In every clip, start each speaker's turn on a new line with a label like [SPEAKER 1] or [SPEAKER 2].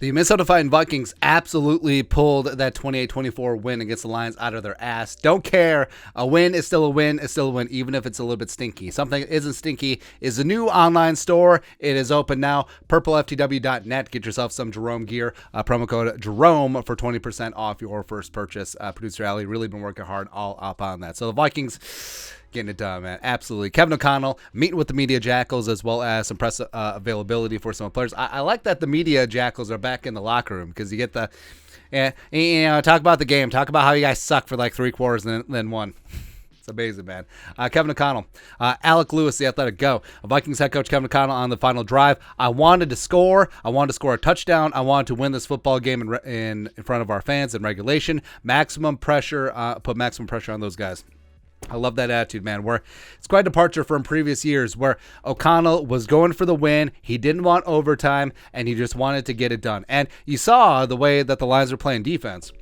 [SPEAKER 1] The Minnesota Vikings absolutely pulled that 28-24 win against the Lions out of their ass. Don't care. A win is still a win. It's still a win, even if it's a little bit stinky. Something that isn't stinky is a new online store. It is open now. purpleftw.net. Get yourself some Jerome gear. Promo code Jerome for 20% off your first purchase. Producer Ali really been working hard all up on that. So the Vikings getting it done, man. Absolutely. Kevin O'Connell meeting with the media jackals as well as some press availability for some players. I like that the media jackals are back in the locker room because you get the, talk about the game. Talk about how you guys suck for like 3 quarters and then won. It's amazing, man. Kevin O'Connell. Alec Lewis, the Athletic, go. Vikings head coach Kevin O'Connell on the final drive. I wanted to score. I wanted to score a touchdown. I wanted to win this football game in front of our fans in regulation. Maximum pressure. Put maximum pressure on those guys. I love that attitude, man. It's quite a departure from previous years where O'Connell was going for the win. He didn't want overtime, and he just wanted to get it done. And you saw the way that the Lions were playing defense.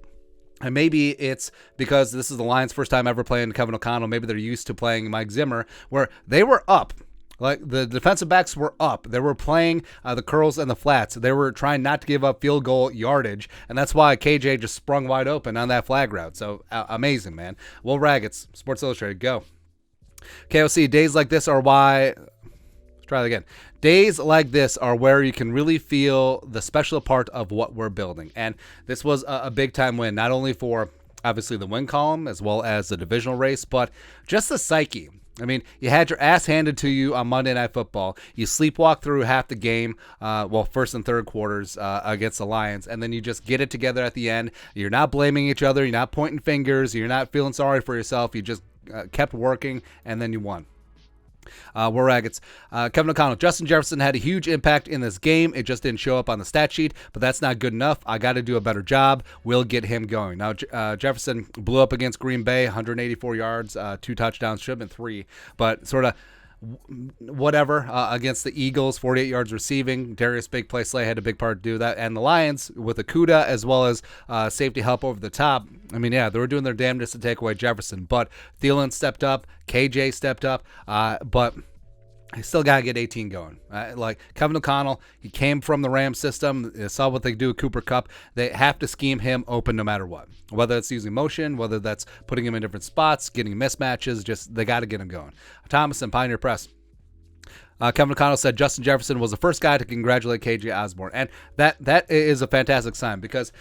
[SPEAKER 1] And maybe it's because this is the Lions' first time ever playing Kevin O'Connell. Maybe they're used to playing Mike Zimmer, where they were up. Like the defensive backs were up. They were playing the curls and the flats. They were trying not to give up field goal yardage, and that's why KJ just sprung wide open on that flag route. So amazing, man. Will Raggets, Sports Illustrated, go. KOC, days like this are why. Let's try that again. Days like this are where you can really feel the special part of what we're building, and this was a big time win, not only for obviously the win column as well as the divisional race, but just the psyche. I mean, you had your ass handed to you on Monday Night Football. You sleepwalk through half the game, first and third quarters against the Lions, and then you just get it together at the end. You're not blaming each other. You're not pointing fingers. You're not feeling sorry for yourself. You just kept working, and then you won. We're Raggets. Kevin O'Connell. Justin Jefferson had a huge impact in this game. It just didn't show up on the stat sheet, but that's not good enough. I got to do a better job. We'll get him going. Now, Jefferson blew up against Green Bay, 184 yards, 2 touchdowns, should have been 3, but sort of whatever against the Eagles, 48 yards receiving. Darius Big Play Slay had a big part to do that. And the Lions with Akuda as well as safety help over the top. I mean, yeah, they were doing their damnedest to take away Jefferson, but Thielen stepped up, KJ stepped up, but I still got to get 18 going. Like Kevin O'Connell, he came from the Rams system. They saw what they do with Cooper Kupp. They have to scheme him open no matter what. Whether it's using motion, whether that's putting him in different spots, getting mismatches, just they got to get him going. Thomason, Pioneer Press. Kevin O'Connell said Justin Jefferson was the first guy to congratulate KJ Osborne. And that is a fantastic sign because,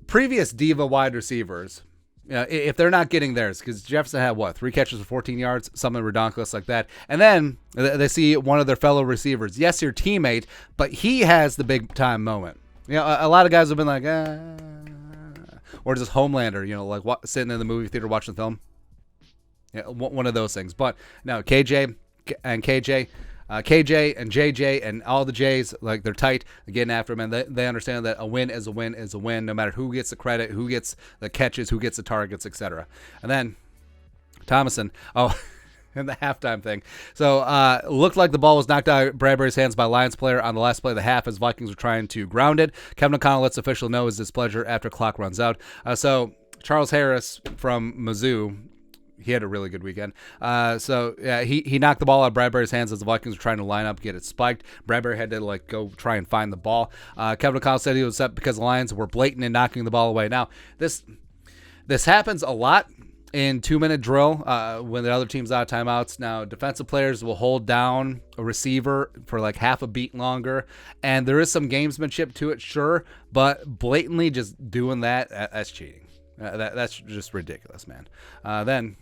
[SPEAKER 1] previous diva wide receivers, if they're not getting theirs, because Jefferson had 3 catches for 14 yards, something ridiculous like that. And then they see one of their fellow receivers. Yes, your teammate, but he has the big time moment. A lot of guys have been like, or just Homelander, sitting in the movie theater watching the film. Yeah, one of those things. But no, KJ and JJ and all the J's, like they're tight, they're getting after him, and they understand that a win is a win is a win, no matter who gets the credit, who gets the catches, who gets the targets, etc. And then Thomason, and the halftime thing. So looked like the ball was knocked out of Bradbury's hands by Lions player on the last play of the half as Vikings were trying to ground it. Kevin O'Connell lets official know his displeasure after clock runs out. So Charles Harris from Mizzou, he had a really good weekend. He knocked the ball out of Bradbury's hands as the Vikings were trying to line up, get it spiked. Bradbury had to go try and find the ball. Kevin O'Connell said he was upset because the Lions were blatant in knocking the ball away. Now, this happens a lot in 2-minute drill when the other team's out of timeouts. Now, defensive players will hold down a receiver for like half a beat longer, and there is some gamesmanship to it, sure, but blatantly just doing that's cheating. That's just ridiculous, man. Then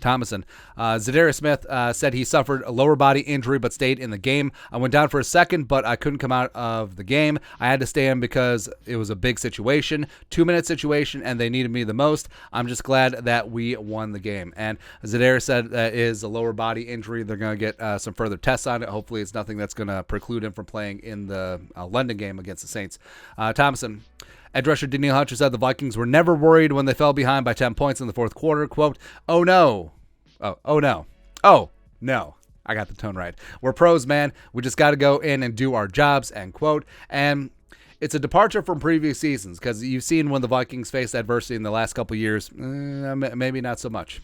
[SPEAKER 1] Thomason. Zadarius Smith said he suffered a lower body injury but stayed in the game. I went down for a second, but I couldn't come out of the game. I had to stay in because it was a big situation, 2-minute situation, and they needed me the most. I'm just glad that we won the game. And Zadarius said that is a lower body injury. They're going to get some further tests on it. Hopefully it's nothing that's going to preclude him from playing in the London game against the Saints. Thomason. Edge rusher Daniil Hunter said the Vikings were never worried when they fell behind by 10 points in the fourth quarter. Quote, oh no. Oh no. Oh no. I got the tone right. We're pros, man. We just got to go in and do our jobs, end quote. And it's a departure from previous seasons because you've seen when the Vikings faced adversity in the last couple of years, maybe not so much.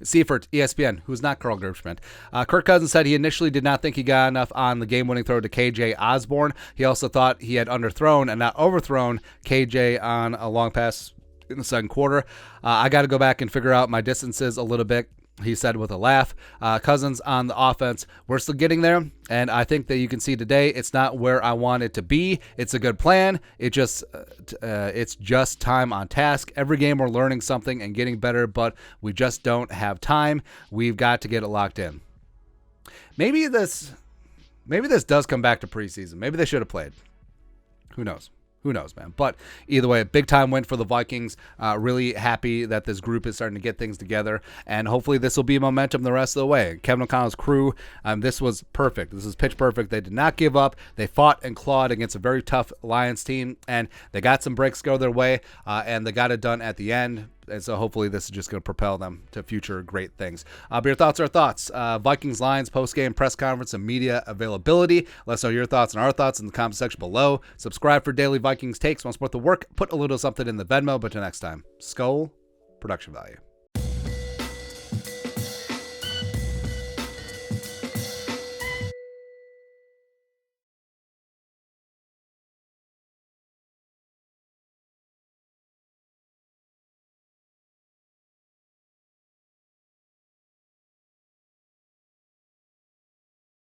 [SPEAKER 1] Seifert, ESPN, who's not Carl Gerbschmidt. Kirk Cousins said he initially did not think he got enough on the game-winning throw to KJ Osborne. He also thought he had underthrown and not overthrown KJ on a long pass in the second quarter. I got to go back and figure out my distances a little bit, he said with a laugh. Cousins on the offense, we're still getting there, and I think that you can see today it's not where I want it to be. It's a good plan. It's just time on task. Every game we're learning something and getting better, but we just don't have time. We've got to get it locked in. Maybe this does come back to preseason. Maybe they should have played. Who knows? Who knows, man? But either way, big time win for the Vikings. Really happy that this group is starting to get things together, and hopefully this will be momentum the rest of the way. Kevin O'Connell's crew, this was perfect. This is pitch perfect. They did not give up. They fought and clawed against a very tough Lions team, and they got some breaks go their way, and they got it done at the end. And so hopefully this is just going to propel them to future great things. But your thoughts are thoughts. Vikings Lions post-game press conference and media availability. Let us know your thoughts and our thoughts in the comment section below. Subscribe for daily Vikings takes. Want to support the work? Put a little something in the Venmo. But until next time, Skull Production Value.